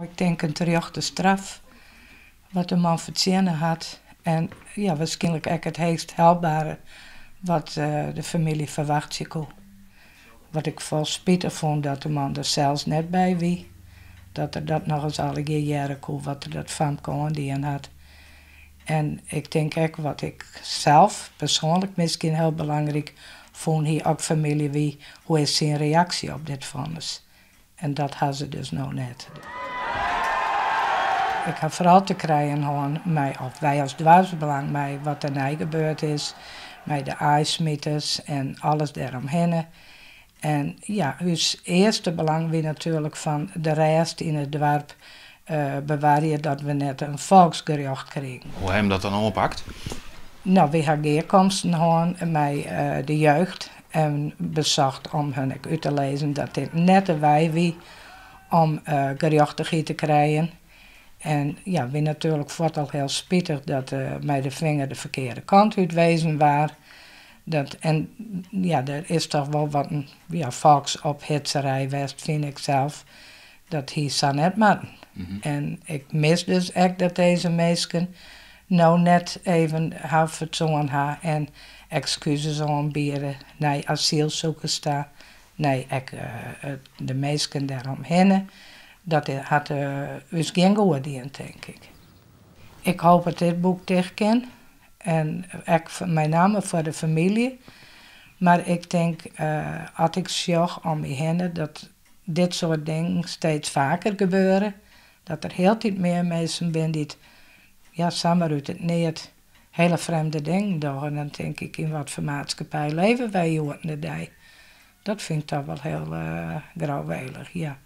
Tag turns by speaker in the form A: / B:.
A: Ik denk een terechte straf, wat de man verdiend had. En ja, waarschijnlijk ook het heetst haalbare wat de familie verwacht kon. Wat ik vol spijtig vond dat de man er zelfs net bij wie. Dat er dat nog eens alle jaren kon, wat er dat van kon die en had. En ik denk ook wat ik zelf persoonlijk misschien heel belangrijk vond, hier ook familie wie, hoe is zijn reactie op dit vonnis. En dat had ze dus nog net. Ik heb vooral te krijgen gewoon mij, of wij als dwarsbelang, mij wat er nou gebeurd is, met de ijsmieters en alles daaromheen. En ja, het eerste belang weer natuurlijk van de rest in het dorp bewaren dat we net een volksgericht kregen.
B: Hoe hebben dat dan oppakt?
A: Nou, we hebben geerkomsten gehad met de jeugd en bezocht om hun uit te lezen dat dit net de wij wie om gerechtigheid te krijgen. En ja, we natuurlijk vond al heel spijtig dat mij de vinger de verkeerde kant uitwezen waren. En ja, er is toch wel wat een volksophitserij geweest, vind ik zelf. Dat hier zo net maken. En ik mis dus echt dat deze mensen nou net even haar verzonnen hebben en excuses aanbieden naar asielzoekers staan. Nee, de mensen daaromheen. Dat had ons geen geoordeeld, denk ik. Ik hoop dat dit boek terugkent. En ook met name voor de familie. Maar ik denk, als ik zag om me heen dat dit soort dingen steeds vaker gebeuren. Dat er heel veel meer mensen zijn die samen uit het niet hele vreemde dingen doen. En dan denk ik, in wat voor maatschappij leven wij hier in de dag. Dat vind ik toch wel heel grauwwelig, ja.